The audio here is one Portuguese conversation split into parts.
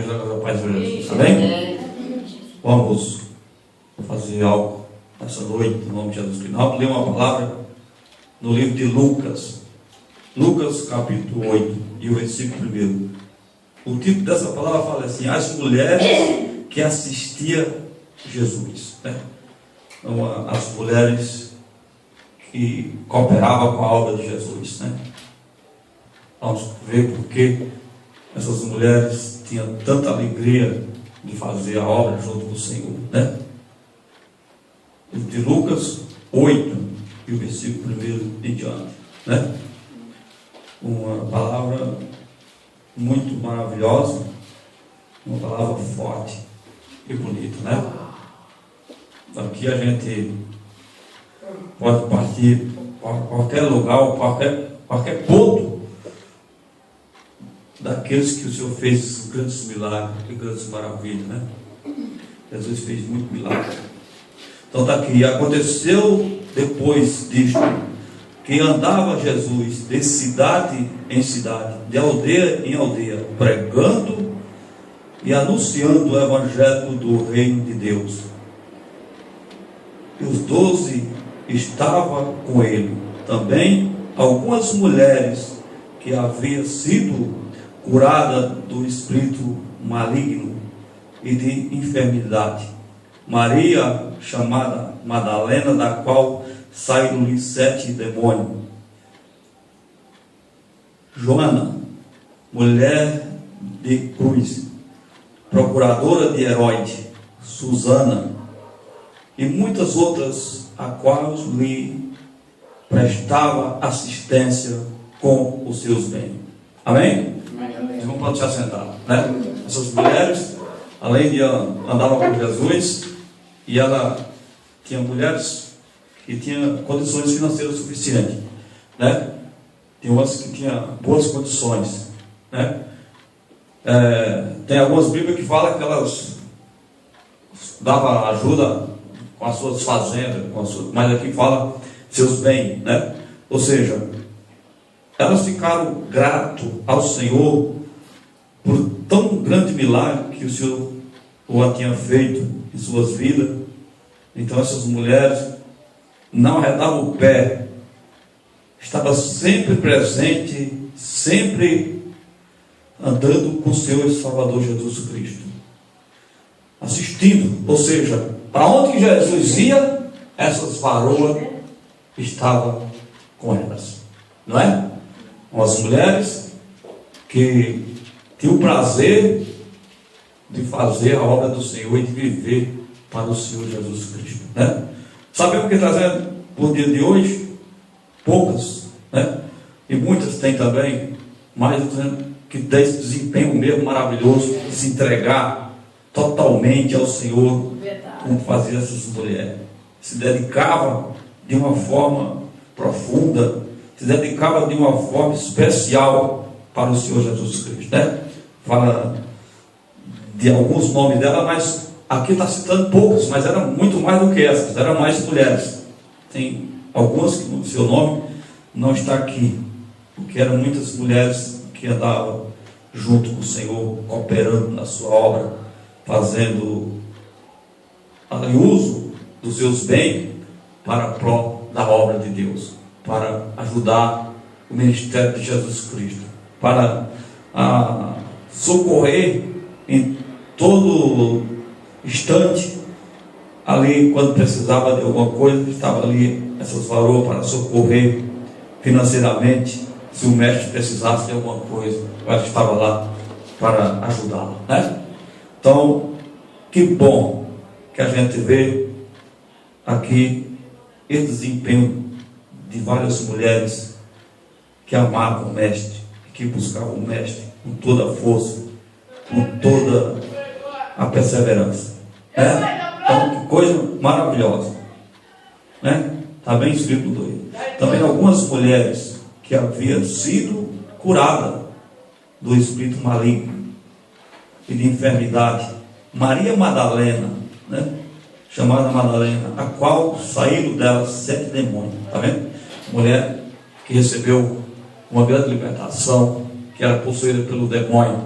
Paz de Jesus, tá bem? Vamos fazer algo nessa noite, em nome de Jesus Cristo. Vamos ler uma palavra no livro de Lucas, capítulo 8, e o versículo 1. O título dessa palavra fala assim: as mulheres que assistiam Jesus, né? Então, as mulheres que cooperavam com a obra de Jesus, né? Vamos ver por que essas mulheres tinham tanta alegria de fazer a obra junto com o Senhor, né? De Lucas 8 e o versículo 1 em diante, né? Uma palavra muito maravilhosa, uma palavra forte e bonita, né? Aqui a gente pode partir para qualquer lugar, qualquer ponto daqueles que o Senhor fez grandes milagres e grandes maravilhas, né? Jesus fez muito milagre. Então está aqui: aconteceu depois disto que andava Jesus de cidade em cidade, de aldeia em aldeia, pregando e anunciando o evangelho do reino de Deus. E os 12 estavam com ele, também algumas mulheres que haviam sido curada do espírito maligno e de enfermidade. Maria, chamada Madalena, da qual saíram-lhe 7 demônios. Joana, mulher de Cruz, procuradora de Herodes. Susana e muitas outras, a qual lhe prestava assistência com os seus bens. Amém? Então pode se assentar, né? Essas mulheres, além de andavam com Jesus, e ela tinha mulheres que tinham condições financeiras suficientes, né? Tem outras que tinham boas condições, né? Tem algumas bíblias que falam que elas davam ajuda com as suas fazendas, mas aqui fala seus bens, né? Ou seja, elas ficaram gratas ao Senhor por tão grande milagre que o Senhor o tinha feito em suas vidas. Então essas mulheres não arredavam o pé, estavam sempre presente, sempre andando com o Senhor e Salvador Jesus Cristo, assistindo. Ou seja, para onde que Jesus ia, essas varoas estavam com elas, não é? As mulheres que tinham o prazer de fazer a obra do Senhor e de viver para o Senhor Jesus Cristo, né? Sabemos que trazendo por dia de hoje poucas, né? E muitas têm também, mas que tem esse desempenho mesmo maravilhoso de se entregar totalmente ao Senhor, como faziam essas mulheres. Se dedicavam de uma forma profunda, se dedicava de uma forma especial para o Senhor Jesus Cristo, né? Fala de alguns nomes dela, mas aqui está citando poucos, mas eram muito mais do que essas, eram mais mulheres. Tem algumas que o seu nome não está aqui, porque eram muitas mulheres que andavam junto com o Senhor, cooperando na sua obra, fazendo uso dos seus bens para a prol da obra de Deus, para ajudar o ministério de Jesus Cristo, para socorrer em todo instante, ali quando precisava de alguma coisa, estava ali essas varoas para socorrer financeiramente. Se o mestre precisasse de alguma coisa, ela estava lá para ajudá-lo, né? Então, que bom que a gente vê aqui esse desempenho de várias mulheres que amavam o mestre, que buscavam o mestre com toda a força, com toda a perseverança, né? Então, que coisa maravilhosa, né? Está bem escrito no 2. Também algumas mulheres que haviam sido curadas do espírito maligno e de enfermidade. Maria Madalena, né? Chamada Madalena, a qual saíram dela 7 demônios. Está vendo? Mulher que recebeu uma grande libertação, que era possuída pelo demônio,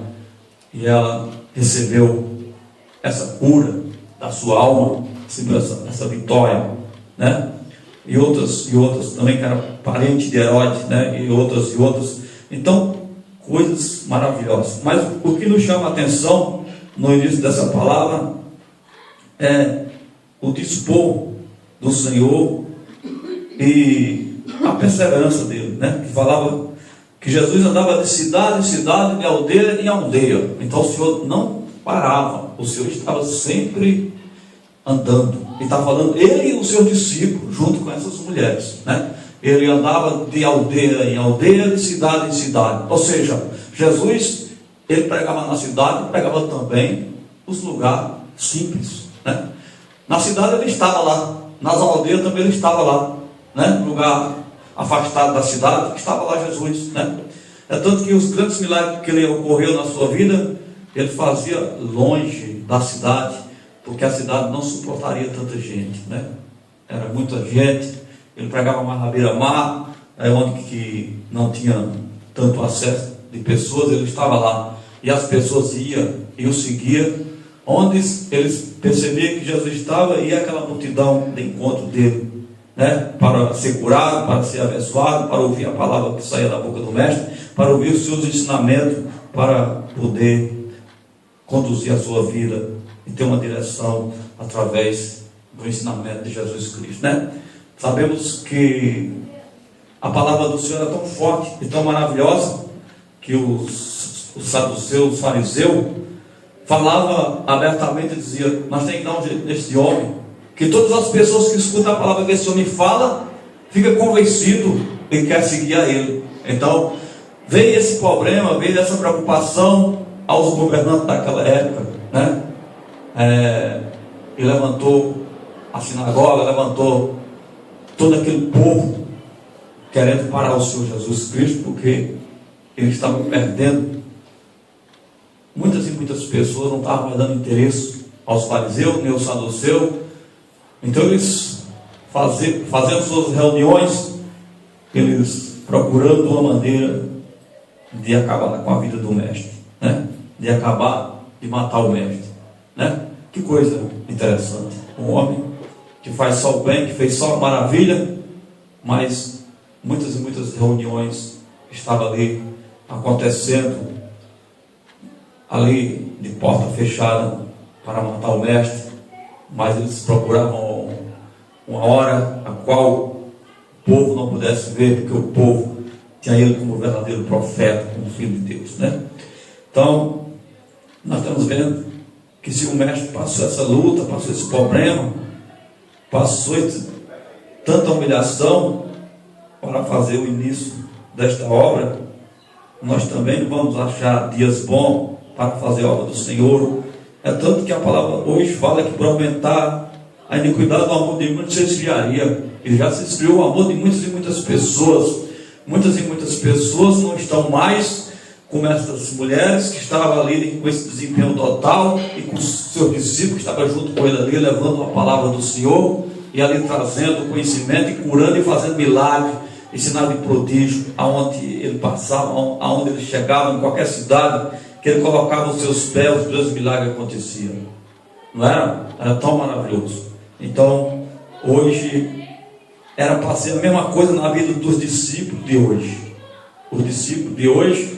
e ela recebeu essa cura da sua alma, recebeu essa vitória, né? E outras também que eram parentes de Herodes, né? E outras. Então, coisas maravilhosas. Mas o que nos chama a atenção no início dessa palavra é o dispor do Senhor e a perseverança dele, né? Que falava que Jesus andava de cidade em cidade, de aldeia em aldeia. Então o Senhor não parava, o Senhor estava sempre andando. E está falando, ele e o seu discípulo, junto com essas mulheres, né? Ele andava de aldeia em aldeia, de cidade em cidade. Ou seja, Jesus, ele pregava na cidade, pregava também os lugares simples, né? Na cidade ele estava lá, nas aldeias também ele estava lá, né? No lugar afastado da cidade, estava lá Jesus, né? É tanto que os grandes milagres que ele ocorreu na sua vida, ele fazia longe da cidade, porque a cidade não suportaria tanta gente, né? Era muita gente. Ele pregava mais na beira-mar, onde que não tinha tanto acesso de pessoas, ele estava lá, e as pessoas iam e o seguiam, onde eles percebiam que Jesus estava, e aquela multidão de encontro dele, né? Para ser curado, para ser abençoado, para ouvir a palavra que saía da boca do mestre, para ouvir os seus ensinamentos, para poder conduzir a sua vida e ter uma direção através do ensinamento de Jesus Cristo, né? Sabemos que a palavra do Senhor é tão forte e tão maravilhosa que os saduceus, os fariseus, falavam abertamente e diziam: nós temos que dar um jeito nesse homem, que todas as pessoas que escutam a palavra que esse homem fala, ficam convencidos e querem seguir a ele. Então, veio esse problema, veio essa preocupação aos governantes daquela época, né? E levantou a sinagoga, levantou todo aquele povo querendo parar o Senhor Jesus Cristo, porque eles estavam perdendo. Muitas e muitas pessoas não estavam mais dando interesse aos fariseus, nem aos saduceus. Então eles fazendo suas reuniões, eles procurando uma maneira de acabar com a vida do mestre, né? De acabar, de matar o mestre, né? Que coisa interessante. Um homem que faz só o bem, que fez só a maravilha, mas muitas e muitas reuniões estavam ali acontecendo, ali de porta fechada, para matar o mestre. Mas eles procuravam uma hora a qual o povo não pudesse ver, porque o povo tinha ele como verdadeiro profeta, como filho de Deus, né? Então, nós estamos vendo que se o mestre passou essa luta, passou esse problema, passou tanta humilhação para fazer o início desta obra, nós também não vamos achar dias bons para fazer a obra do Senhor. É tanto que a palavra hoje fala que para aumentar a iniquidade do amor de muitos se esfriaria. Ele já se esfriou o amor de muitas e muitas pessoas. Muitas e muitas pessoas não estão mais como essas mulheres que estavam ali com esse desempenho total, e com os seus discípulos que estavam junto com ele ali, levando a palavra do Senhor, e ali trazendo conhecimento, e curando e fazendo milagre e sinal de prodígio, aonde ele passava, aonde ele chegava, em qualquer cidade que ele colocava os seus pés, os grandes milagres aconteciam. Não era? Era tão maravilhoso. Então, hoje, era para ser a mesma coisa na vida dos discípulos de hoje. Os discípulos de hoje,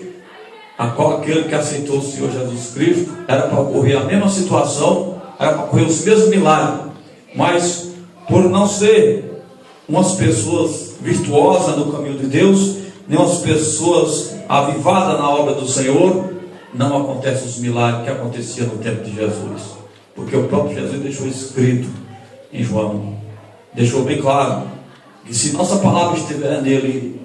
a qual aquele que aceitou o Senhor Jesus Cristo, era para ocorrer a mesma situação, era para ocorrer os mesmos milagres, mas por não ser umas pessoas virtuosas no caminho de Deus, nem umas pessoas avivadas na obra do Senhor, não acontecem os milagres que aconteciam no tempo de Jesus, porque o próprio Jesus deixou escrito em João, deixou bem claro que se nossa palavra estiver nele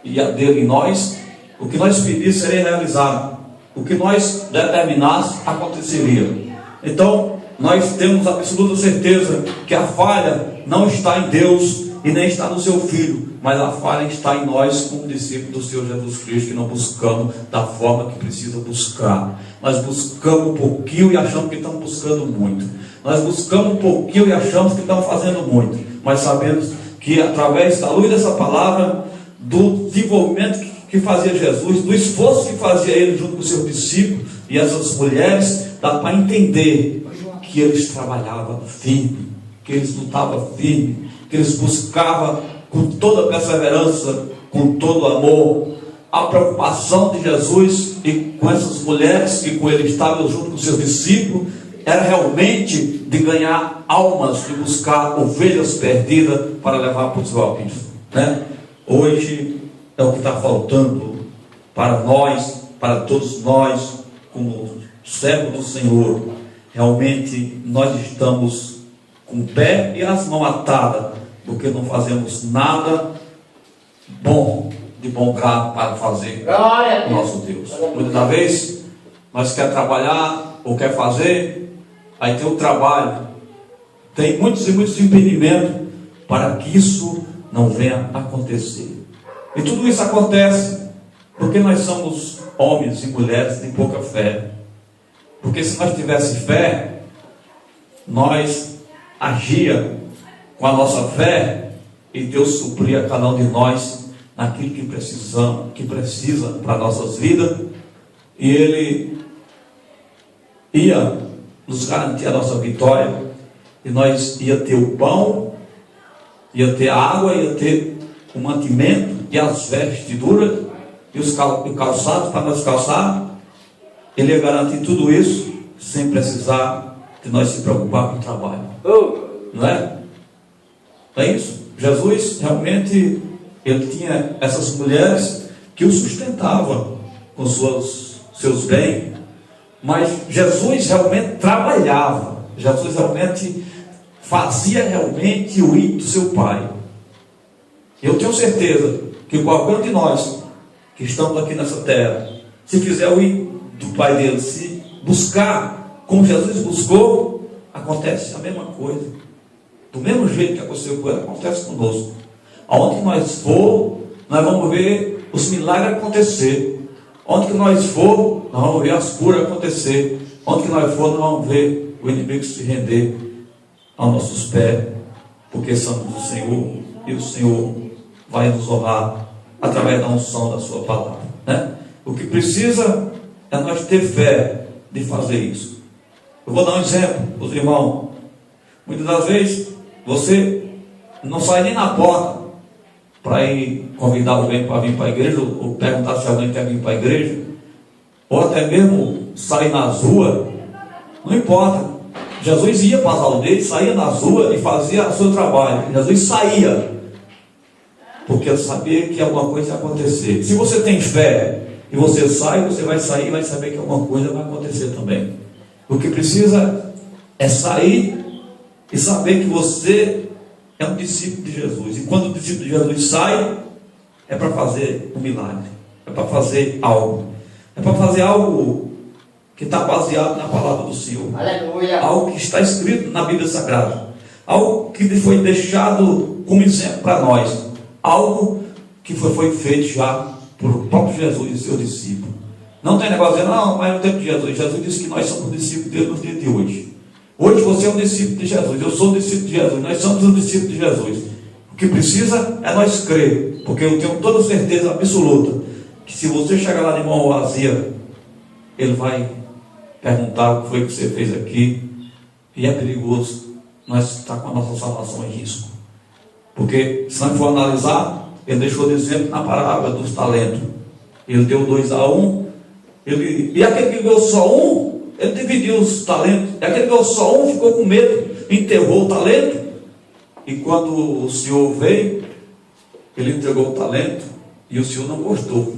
e a dele em nós, o que nós pedíssemos seria realizado, o que nós determinássemos aconteceria. Então nós temos absoluta certeza que a falha não está em Deus e nem está no seu Filho, mas a falha está em nós como discípulos do Senhor Jesus Cristo, que não buscamos da forma que precisa buscar. Nós buscamos um pouquinho e achamos que estamos buscando muito. Nós buscamos um pouquinho e achamos que estamos fazendo muito, mas sabemos que através da luz dessa palavra, do desenvolvimento que fazia Jesus, do esforço que fazia ele junto com os seus discípulos, E essas mulheres, dá para entender que eles trabalhavam firme, que eles lutavam firme, que eles buscavam com toda perseverança, com todo amor. A preocupação de Jesus e com essas mulheres que com ele estavam junto com seus discípulos era realmente de ganhar almas, de buscar ovelhas perdidas para levar para os alpes, né? Hoje é o que está faltando para nós, para todos nós, como servos do Senhor. Realmente nós estamos com o pé e as mãos atadas, porque não fazemos nada bom, de bom grado para fazer o nosso Deus. Muitas das vezes nós quer trabalhar ou quer fazer, aí tem o trabalho, tem muitos e muitos impedimentos para que isso não venha a acontecer. E tudo isso acontece porque nós somos homens e mulheres de pouca fé. Porque se nós tivéssemos fé, nós agia com a nossa fé e Deus supria cada um de nós naquilo que precisa para nossas vidas, e Ele ia nos garantir a nossa vitória, e nós ia ter o pão, ia ter a água, ia ter o mantimento e as vestiduras e os calçados para nós calçar. Ele ia garantir tudo isso sem precisar de nós se preocupar com o trabalho. Não é? Não é isso? Jesus realmente, ele tinha essas mulheres que o sustentavam com seus bens, mas Jesus realmente trabalhava. Jesus realmente fazia realmente o ímpeto do seu Pai. Eu tenho certeza que qualquer um de nós que estamos aqui nessa terra, se fizer o ímpeto do Pai dele, se buscar como Jesus buscou, acontece a mesma coisa. Do mesmo jeito que aconteceu com ele, acontece conosco. Aonde nós for, nós vamos ver os milagres acontecer. Onde que nós for, nós vamos ver as curas acontecer. Onde que nós for, nós vamos ver o inimigo se render aos nossos pés, porque somos do Senhor, e o Senhor vai nos honrar através da unção da sua palavra, né? O que precisa é nós ter fé de fazer isso. Eu vou dar um exemplo para os irmãos. Muitas das vezes você não sai nem na porta para ir convidar alguém para vir para a igreja, ou perguntar se alguém quer vir para a igreja, ou até mesmo sair nas ruas. Não importa. Jesus ia para as aldeias, saía nas ruas e fazia o seu trabalho. Jesus saía, porque ele sabia que alguma coisa ia acontecer. Se você tem fé e você sai, você vai sair e vai saber que alguma coisa vai acontecer também. O que precisa é sair e saber que você é um discípulo de Jesus. E quando o discípulo de Jesus sai, é para fazer um milagre, é para fazer algo, é para fazer algo que está baseado na palavra do Senhor. Aleluia. Algo que está escrito na Bíblia Sagrada, algo que foi deixado como exemplo para nós, algo que foi feito já por próprio Jesus e seu discípulo. Não tem negócio de dizer, não, mas no tempo de Jesus. Jesus disse que nós somos discípulos dele nos dias de hoje. Hoje você é um discípulo de Jesus, eu sou um discípulo de Jesus, nós somos um discípulo de Jesus. O que precisa é nós crer, porque eu tenho toda certeza absoluta que se você chegar lá de mão vazia, ele vai perguntar o que foi que você fez aqui, e é perigoso nós estar com a nossa salvação em risco. Porque se nós for analisar, ele deixou de exemplo na parábola dos talentos. Ele deu 2 a 1, e aquele que deu só 1, ele dividiu os talentos. E aquele que deu só 1 ficou com medo, enterrou o talento. E quando o Senhor veio, ele entregou o talento, e o Senhor não gostou.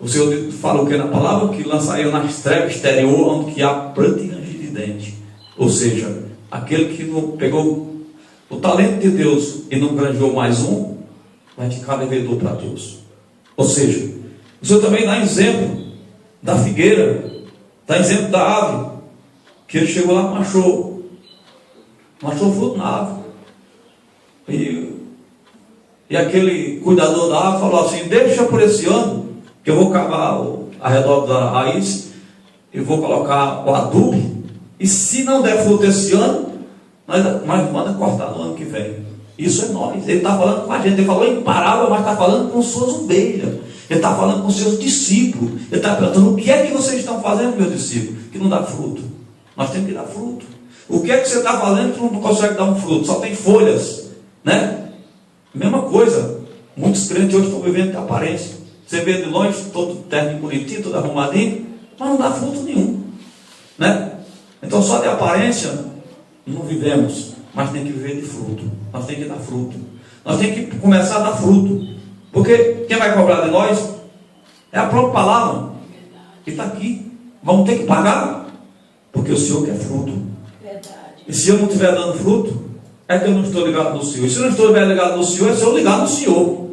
O Senhor falou que na palavra que lançaria nas trevas exterior, onde que há pranto e ranger de dente. Ou seja, aquele que não pegou o talento de Deus e não granjeou mais um, vai ficar devedor para Deus. Ou seja, o Senhor também dá exemplo da figueira, dá exemplo da árvore, que ele chegou lá e manchou fruto na árvore. E aquele cuidador da árvore falou assim: deixa por esse ano, que eu vou cavar ao redor da raiz, e vou colocar o adubo, e se não der fruto esse ano, nós manda cortar no ano que vem. Isso é nós. Ele está falando com a gente. Ele falou em parábola, mas está falando com suas ovelhas. Ele Ele está falando com os seus discípulos. Ele está perguntando: o que é que vocês estão fazendo, meus discípulos, que não dá fruto? Nós temos que dar fruto. O que é que você está fazendo que não consegue dar um fruto? Só tem folhas, né? Mesma coisa. Muitos crentes hoje estão vivendo de aparência. Você vê de longe, todo terno bonitinho, todo arrumadinho, mas não dá fruto nenhum, né? Então só de aparência não vivemos, mas tem que viver de fruto. Nós temos que dar fruto. Nós temos que começar a dar fruto. Porque quem vai cobrar de nós é a própria palavra que está aqui. Vamos ter que pagar, porque o Senhor quer fruto. E se eu não estiver dando fruto, é que eu não estou ligado no Senhor. E se eu não estou ligado no Senhor, é se eu ligar no Senhor.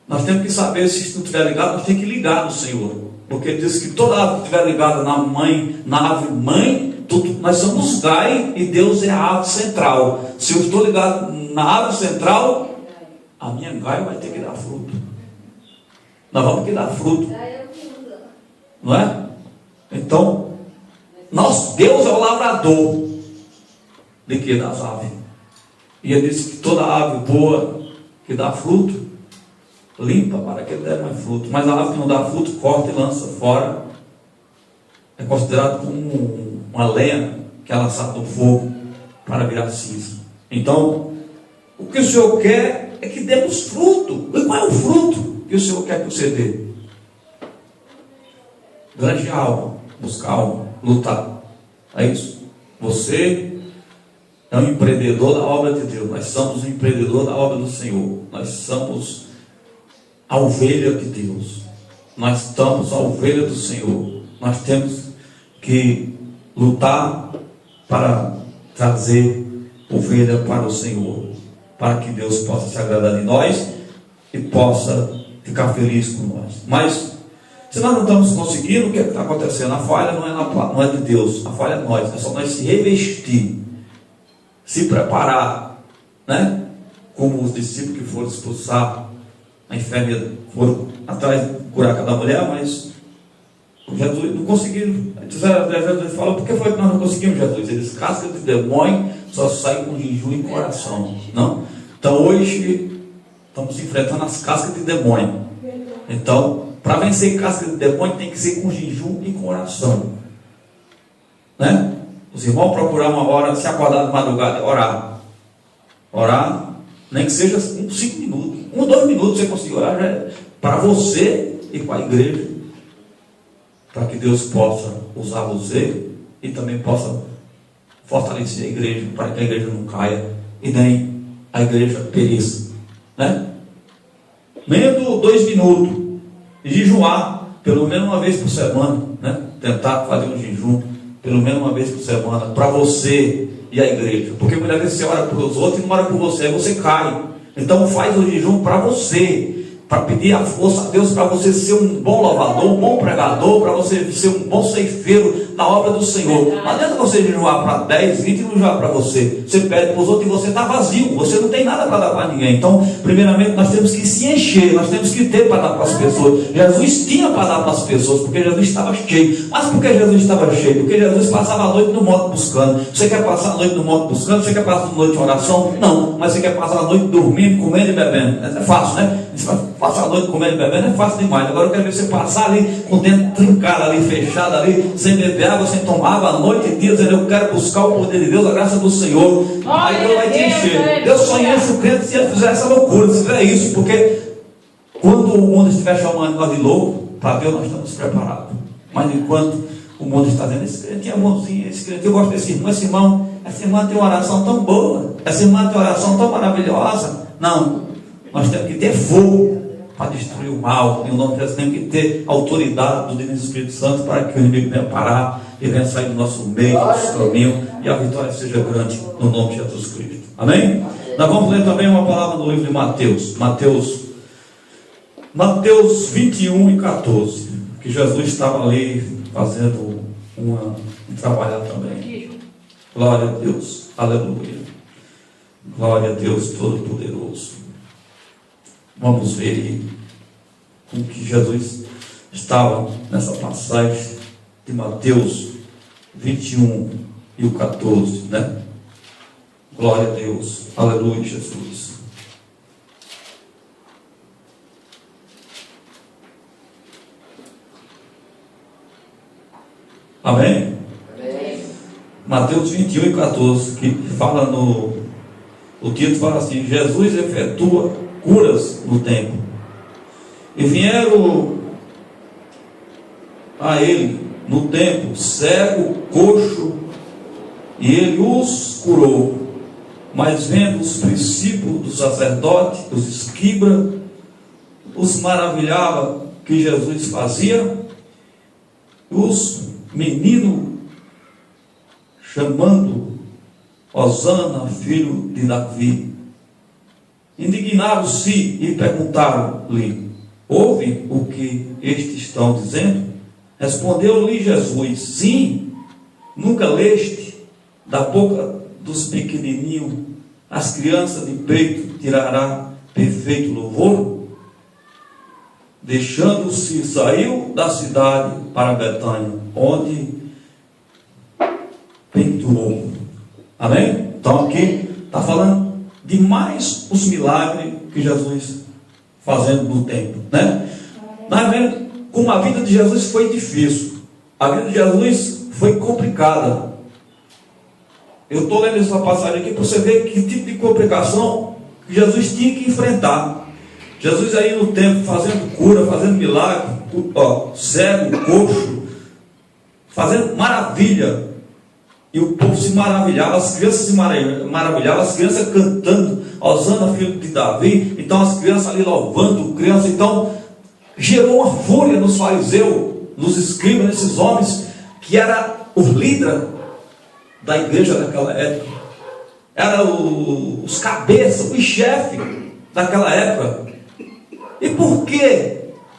Nós temos que saber, se não estiver ligado, nós temos que ligar no Senhor. Porque ele diz que toda ave que estiver ligada na ave mãe, nós somos gai e Deus é a ave central. Se eu estou ligado na ave central, a minha gai vai ter que dar fruto. Nós vamos ter que dar fruto. Não é? Então, Deus é o lavrador de que? Das aves. E ele disse que toda ave boa que dá fruto, limpa para que ele dê mais fruto. Mas a ave que não dá fruto, corta e lança fora. É considerado como uma lenha que é lançada no fogo para virar cinza. Então, o que o Senhor quer é que demos fruto. E qual é o fruto que o Senhor quer que você dê? Grande alma, buscar alma, lutar. É isso. Você é um empreendedor da obra de Deus. Nós somos um empreendedor da obra do Senhor. Nós somos a ovelha de Deus. Nós estamos a ovelha do Senhor. Nós temos que lutar para trazer ovelha para o Senhor, para que Deus possa se agradar de nós e possa ficar feliz com nós. Mas se nós não estamos conseguindo, o que está acontecendo? A falha não é de Deus, a falha é nós. É só nós se revestir, se preparar, né? Como os discípulos que foram expulsar a enfermeira, foram atrás de curar aquela mulher, mas Jesus não conseguiram. Jesus falou: por que foi que nós não conseguimos, Jesus? Eles, casca de demônio só sai com jejum e coração. Não? Então hoje estamos enfrentando as cascas de demônio. Então, para vencer casca de demônio tem que ser com jejum e coração, né? Os irmãos procurar uma hora, se acordar de madrugada, orar, nem que seja 5 minutos, 2 minutos você conseguir orar, já é para você e para a igreja, para que Deus possa usar você e também possa fortalecer a igreja, para que a igreja não caia e nem a igreja pereça, né? Menos 2 minutos e jejuar pelo menos uma vez por semana, né? Tentar fazer um jejum pelo menos uma vez por semana para você e a igreja, porque muitas vezes você ora por os outros e não ora por você, aí você cai. Então faz o jejum para você, para pedir a força a Deus, para você ser um bom louvador, um bom pregador, para você ser um bom ceifeiro na obra do Senhor. Não adianta você jejuar para 10, 20 e não jejuar para você. Você pede para os outros e você está vazio, você não tem nada para dar para ninguém. Então, primeiramente, nós temos que se encher, nós temos que ter para dar para as pessoas. Jesus tinha para dar para as pessoas, porque Jesus estava cheio. Mas por que Jesus estava cheio? Porque Jesus passava a noite no monte buscando. Você quer passar a noite no monte buscando? Você quer passar a noite em oração? Não, mas você quer passar a noite dormindo, comendo e bebendo. É fácil, né? Passar a noite comendo e bebendo é fácil demais. Agora eu quero ver você passar ali com o dentro trincado ali, fechado ali, sem beber água, sem tomar água, a noite inteira, dizendo: eu quero buscar o poder de Deus, a graça do Senhor. Aí Deus vai te encher. Deus só enche o crente se ele fizer essa loucura, se fizer isso, porque quando o mundo estiver chamando nós de louco, para Deus nós estamos preparados. Mas enquanto o mundo está dizendo: esse crente é bonzinho, esse crente, eu gosto desse irmão, essa irmã tem uma oração tão boa, essa irmã tem uma oração tão maravilhosa. Não, nós temos que ter fogo para destruir o mal. Em nome de Jesus, temos que ter autoridade do Divino Espírito Santo para que o inimigo venha parar e venha sair do nosso meio, do nosso caminho, e a vitória seja grande no nome de Jesus Cristo. Amém? Nós vamos ler também uma palavra no livro de Mateus 21 e 14, que Jesus estava ali fazendo um trabalho também. Glória a Deus, aleluia. Glória a Deus Todo-Poderoso. Vamos ver aí como que Jesus estava nessa passagem de Mateus 21 e o 14, né? Glória a Deus, aleluia, Jesus. Amém? Mateus 21:14, que fala o título fala assim: Jesus efetua curas no templo. E vieram a ele no templo cego, coxo, e ele os curou. Mas vendo os princípios do sacerdote, os escribas, os maravilhava que Jesus fazia, os meninos chamando Hosana, filho de Davi, indignaram-se e perguntaram-lhe: ouve o que estes estão dizendo? Respondeu-lhe Jesus: sim, nunca leste da boca dos pequenininhos as crianças de peito tirará perfeito louvor? Deixando-se, saiu da cidade para Betânia, onde penturou. Amém? Então aqui está falando de mais os milagres que Jesus fazendo no templo, né? Nós vemos como a vida de Jesus foi difícil, a vida de Jesus foi complicada. Eu estou lendo essa passagem aqui para você ver que tipo de complicação que Jesus tinha que enfrentar. Jesus aí no templo fazendo cura, fazendo milagre, cego, coxo, fazendo maravilha. E o povo se maravilhava, as crianças se maravilhavam, as crianças cantando, Hosana, filho de Davi. Então as crianças ali louvando, crianças. Então gerou uma fúria nos fariseus, nos escribas, nesses homens, que eram os líderes da igreja daquela época. Eram os cabeças, os chefes daquela época. E por que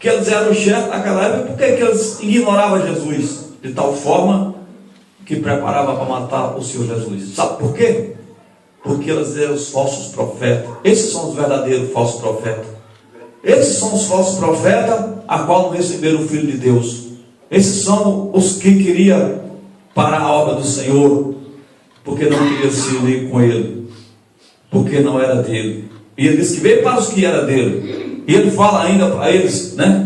eles eram os chefes daquela época? Por que eles ignoravam Jesus? De tal forma que preparava para matar o Senhor Jesus. Sabe por quê? Porque eles eram os falsos profetas. Esses são os verdadeiros falsos profetas. Esses são os falsos profetas a qual não receberam o Filho de Deus. Esses são os que queriam parar a obra do Senhor, porque não queria se unir com Ele, porque não era dele. E ele disse que veio para os que era dele. E ele fala ainda para eles, né?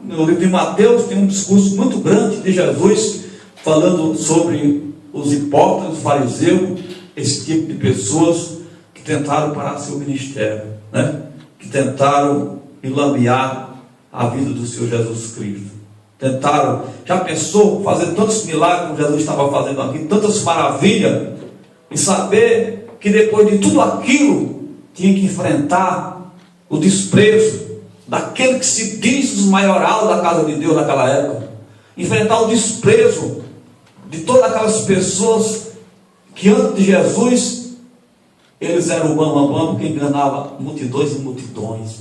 No livro de Mateus tem um discurso muito grande de Jesus, falando sobre os hipócritas, os fariseus, esse tipo de pessoas que tentaram parar seu ministério, né? Que tentaram enlamear a vida do Senhor Jesus Cristo. Tentaram, já pensou, fazer tantos milagres como Jesus estava fazendo aqui, tantas maravilhas, e saber que depois de tudo aquilo, tinha que enfrentar o desprezo daquele que se diz os maioral da casa de Deus naquela época, enfrentar o desprezo de todas aquelas pessoas que antes de Jesus eles eram o bambambam, porque enganava multidões e multidões.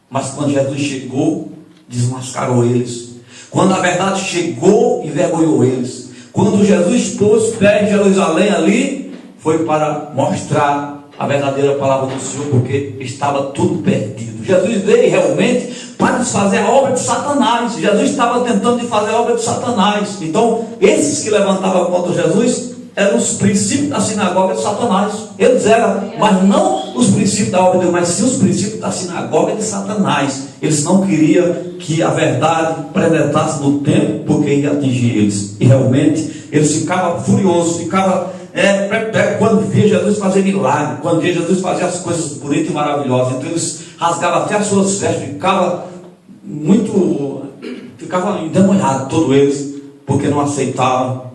Mas quando Jesus chegou, desmascarou eles. Quando a verdade chegou, envergonhou eles. Quando Jesus pôs pé em Jerusalém ali, foi para mostrar a verdadeira palavra do Senhor, porque estava tudo perdido. Jesus veio realmente para desfazer a obra de Satanás. Jesus estava tentando fazer a obra de Satanás. Então, esses que levantavam contra Jesus eram os princípios da sinagoga de Satanás. Eles eram, mas não os princípios da obra de Deus, mas sim os princípios da sinagoga de Satanás. Eles não queriam que a verdade penetrasse no templo, porque ia atingir eles. E realmente eles ficavam furiosos, ficavam quando via Jesus fazer milagre, quando via Jesus fazer as coisas bonitas e maravilhosas. Então eles rasgavam até as suas vestes, ficavam endemoniados, todos eles, porque não aceitavam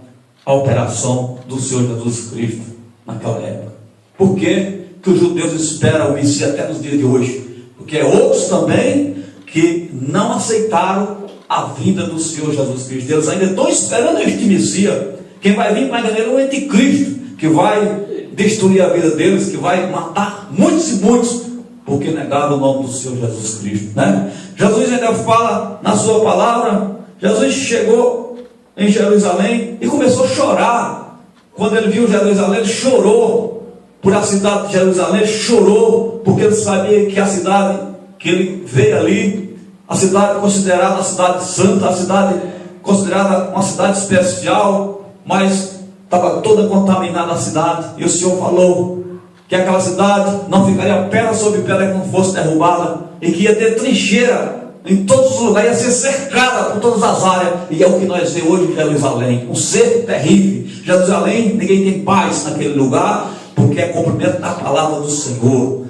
a operação do Senhor Jesus Cristo naquela época. Por que os judeus esperam o Messias até nos dias de hoje? Porque outros também que não aceitaram a vinda do Senhor Jesus Cristo. Eles ainda estão esperando este Messias. Quem vai vir para ele é o anticristo, que vai destruir a vida deles, que vai matar muitos e muitos, porque negaram o nome do Senhor Jesus Cristo, né? Jesus ainda fala na sua palavra. Jesus chegou em Jerusalém e começou a chorar. Quando ele viu Jerusalém, ele chorou por a cidade de Jerusalém, chorou, porque ele sabia que a cidade que ele veio ali, a cidade considerada a cidade santa, a cidade considerada uma cidade especial, mas estava toda contaminada a cidade. E o Senhor falou que aquela cidade não ficaria pedra sobre pedra que não fosse derrubada, e que ia ter trincheira em todos os lugares, ia ser cercada por todas as áreas, e é o que nós vemos hoje em Jerusalém, um cerco terrível. Jerusalém, ninguém tem paz naquele lugar, porque é cumprimento da palavra do Senhor.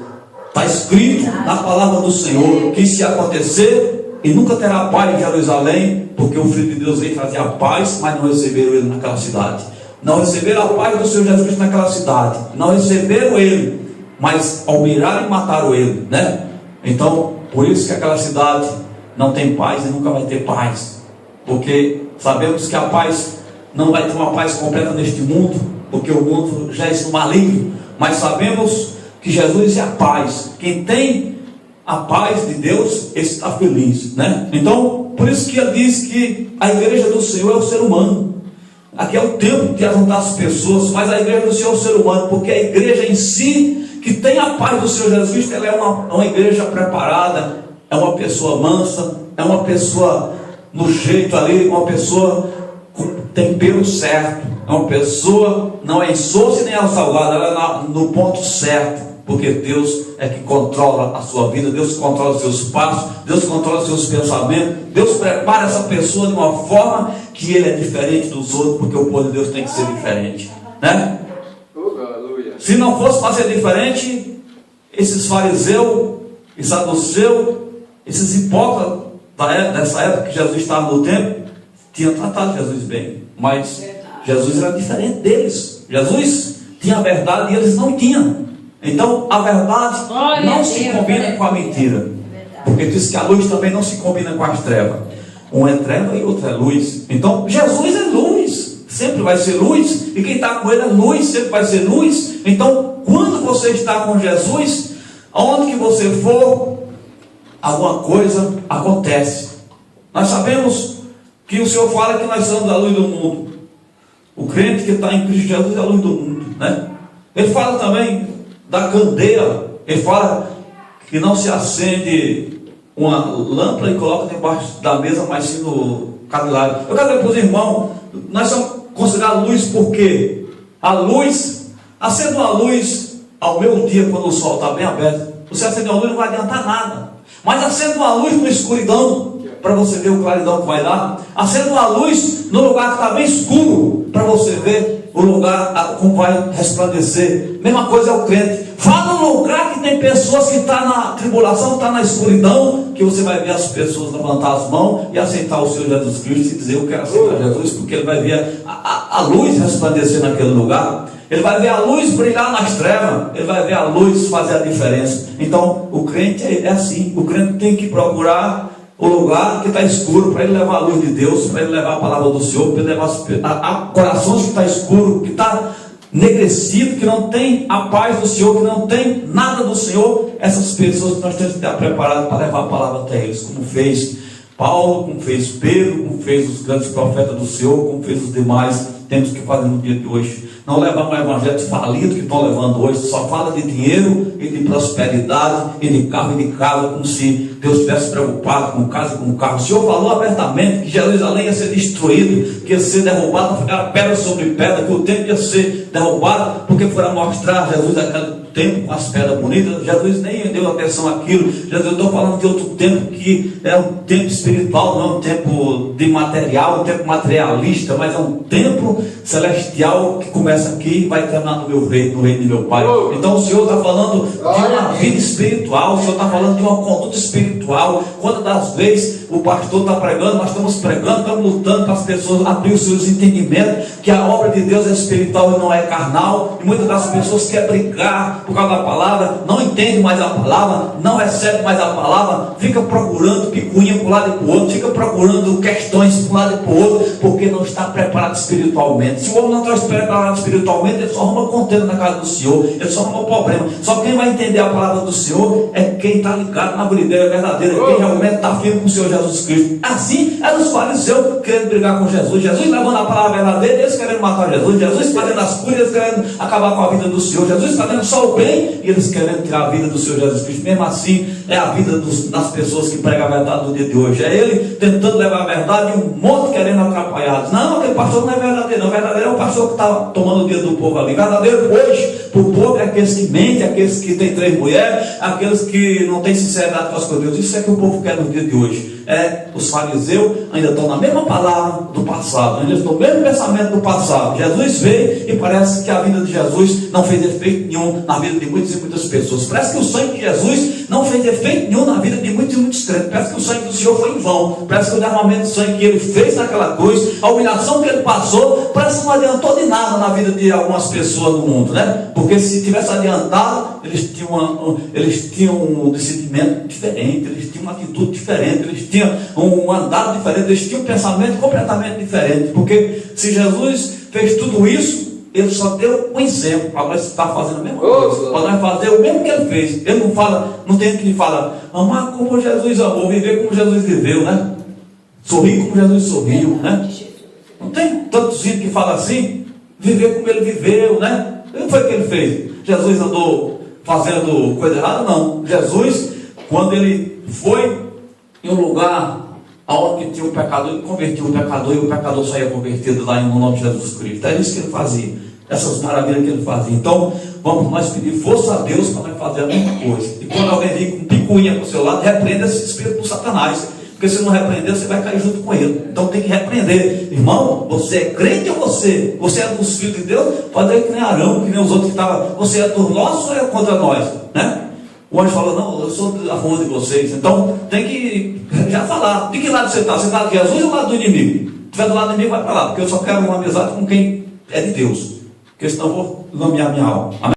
Está escrito na palavra do Senhor que se acontecer, e nunca terá paz em Jerusalém, porque o Filho de Deus veio trazer a paz, mas não receberam ele naquela cidade. Não receberam a paz do Senhor Jesus Cristo naquela cidade. Não receberam ele, mas almiraram e mataram ele, né? Então, por isso que aquela cidade não tem paz e nunca vai ter paz, porque sabemos que a paz não vai ter uma paz completa neste mundo, porque o mundo já é maligno, mas sabemos que Jesus é a paz. Quem tem a paz de Deus, esse está feliz, né? Então, por isso que ele diz que a igreja do Senhor é o ser humano. Aqui é o tempo de ajuntar as pessoas, mas a igreja do Senhor é o ser humano, porque a igreja em si, que tem a paz do Senhor Jesus Cristo, ela é uma igreja preparada, é uma pessoa mansa, é uma pessoa no jeito ali, uma pessoa com tempero certo, é uma pessoa, não é insossa nem salgada, ela é no ponto certo, porque Deus é que controla a sua vida, Deus controla os seus passos, Deus controla os seus pensamentos, Deus prepara essa pessoa de uma forma que ele é diferente dos outros, porque o povo de Deus tem que ser diferente, né? Se não fosse para ser diferente, esses fariseus e saduceus, esses hipócritas dessa época que Jesus estava no templo, tinham tratado Jesus bem, mas Jesus era diferente deles. Jesus tinha a verdade e eles não tinham. Então a verdade não se combina com a mentira, porque diz que a luz também não se combina com as trevas. Um é treva e outro é luz. Então Jesus é luz, sempre vai ser luz, e quem está com ele é luz, sempre vai ser luz. Então quando você está com Jesus, aonde que você for, alguma coisa acontece. Nós sabemos que o Senhor fala que nós somos a luz do mundo. O crente que está em Cristo Jesus é a luz do mundo, né? Ele fala também da candeia. Ele fala que não se acende uma lâmpada e coloca debaixo da mesa, mas sim no candelabro. Eu quero dizer para os irmãos, nós somos considerados luz porque a luz, acende uma luz ao meio-dia, quando o sol está bem aberto. Você acende uma luz, não vai adiantar nada. Mas acende uma luz na escuridão, para você ver o claridão que vai dar. Acende uma luz no lugar que está bem escuro, para você ver o lugar como vai resplandecer. Mesma coisa é o crente. Vá no lugar que tem pessoas que estão na tribulação, estão na escuridão, que você vai ver as pessoas levantar as mãos e aceitar o Senhor Jesus Cristo e dizer: eu quero aceitar Jesus, porque ele vai ver a luz resplandecer naquele lugar. Ele vai ver a luz brilhar nas trevas, ele vai ver a luz fazer a diferença. Então o crente é assim, o crente tem que procurar o lugar que está escuro, para ele levar a luz de Deus, para ele levar a palavra do Senhor, para ele levar a corações que está escuro, que está enegrecido, que não tem a paz do Senhor, que não tem nada do Senhor. Essas pessoas que nós temos que estar preparados para levar a palavra até eles, como fez Paulo, como fez Pedro, como fez os grandes profetas do Senhor, como fez os demais. Temos que fazer no dia de hoje. Não levar um evangelho falido que estão levando hoje, só fala de dinheiro e de prosperidade e de carro e de casa, como se Deus estivesse preocupado com casa e com carro. O Senhor falou abertamente que Jerusalém ia ser destruído, que ia ser derrubado, ficar pedra sobre pedra, que o templo ia ser derrubado, porque foram mostrar Jesus aquele tempo com as pedras bonitas. Jesus nem deu atenção àquilo. Jesus, eu estou falando de outro tempo, que é um tempo espiritual, não é um tempo de material, um tempo materialista, mas é um tempo celestial que começa aqui e vai terminar no meu reino, no reino de meu Pai. Então o Senhor está falando de uma vida espiritual, o Senhor está falando de uma conduta espiritual. Quantas das vezes o pastor está pregando, nós estamos pregando, estamos lutando para as pessoas abrir os seus entendimentos, que a obra de Deus é espiritual e não é carnal, e muitas das pessoas querem brigar por causa da palavra, não entende mais a palavra, não recebe mais a palavra, fica procurando picuinha para um lado e para o outro, fica procurando questões para um lado e para o outro, porque não está preparado espiritualmente. Se o homem não está preparado espiritualmente, ele só arruma contenda na casa do Senhor, ele só arruma problema. Só quem vai entender a palavra do Senhor é quem está ligado na videira verdadeira, quem realmente está firme com o Senhor Jesus Cristo. Assim eram os fariseus querendo brigar com Jesus, Jesus levando a palavra verdadeira, eles querendo matar Jesus, Jesus fazendo as curas, eles querendo acabar com a vida do Senhor, Jesus fazendo só o bem e eles querendo tirar a vida do Senhor Jesus Cristo. Mesmo assim é a vida das pessoas que pregam a verdade no dia de hoje, é ele tentando levar a verdade e um monte querendo atrapalhar. Não, aquele pastor não é verdadeiro, não. O verdadeiro é o pastor que está tomando o dia do povo ali. O verdadeiro hoje para o povo é aqueles que mentem, aqueles que têm 3 mulheres, aqueles que não têm sinceridade com as coisas de Deus. Isso é que o povo quer no dia de hoje. Os fariseus ainda estão na mesma palavra do passado, ainda estão no mesmo pensamento do passado. Jesus veio e parece que a vida de Jesus não fez efeito nenhum na vida de muitas e muitas pessoas. Parece que o sangue de Jesus não fez efeito nenhum na vida de muitos e muitos crentes. Parece que o sangue do Senhor foi em vão. Parece que o derramamento de sangue que ele fez naquela cruz, a humilhação que ele passou, parece que não adiantou de nada na vida de algumas pessoas no mundo, né? Porque se tivesse adiantado, eles tinham um discernimento diferente, eles tinham uma atitude diferente, eles tinham um andar diferente, eles tinham um pensamento completamente diferente. Porque se Jesus fez tudo isso, ele só deu um exemplo. Agora você está fazendo a mesma coisa. Para nós fazer o mesmo que ele fez. Ele não fala, não tem que falar, amar como Jesus amou, viver como Jesus viveu, né? Sorrir como Jesus sorriu, né? Não tem tantos vídeos que falam assim, viver como ele viveu, né? O que foi que ele fez? Jesus andou fazendo coisa errada? Não. Jesus, quando ele foi em um lugar onde tinha um pecador, ele convertiu o pecador e o pecador saía convertido lá no nome de Jesus Cristo. É isso que ele fazia, essas maravilhas que ele fazia. Então, vamos nós pedir força a Deus para nós fazer a mesma coisa. E quando alguém vir com picuinha para o seu lado, repreenda esse espírito do Satanás. Porque se não repreender, você vai cair junto com ele. Então tem que repreender. Irmão, você é crente ou você é dos filhos de Deus? Pode ir que nem Arão, que nem os outros que estavam. Você é dos nossos ou é contra nós? Né? O anjo falou, não, eu sou a favor de vocês. Então tem que já falar. De que lado você está? Você está de Jesus ou do lado do inimigo? Se estiver do lado do inimigo, vai para lá. Porque eu só quero uma amizade com quem é de Deus. Porque senão eu vou nomear minha alma. Amém?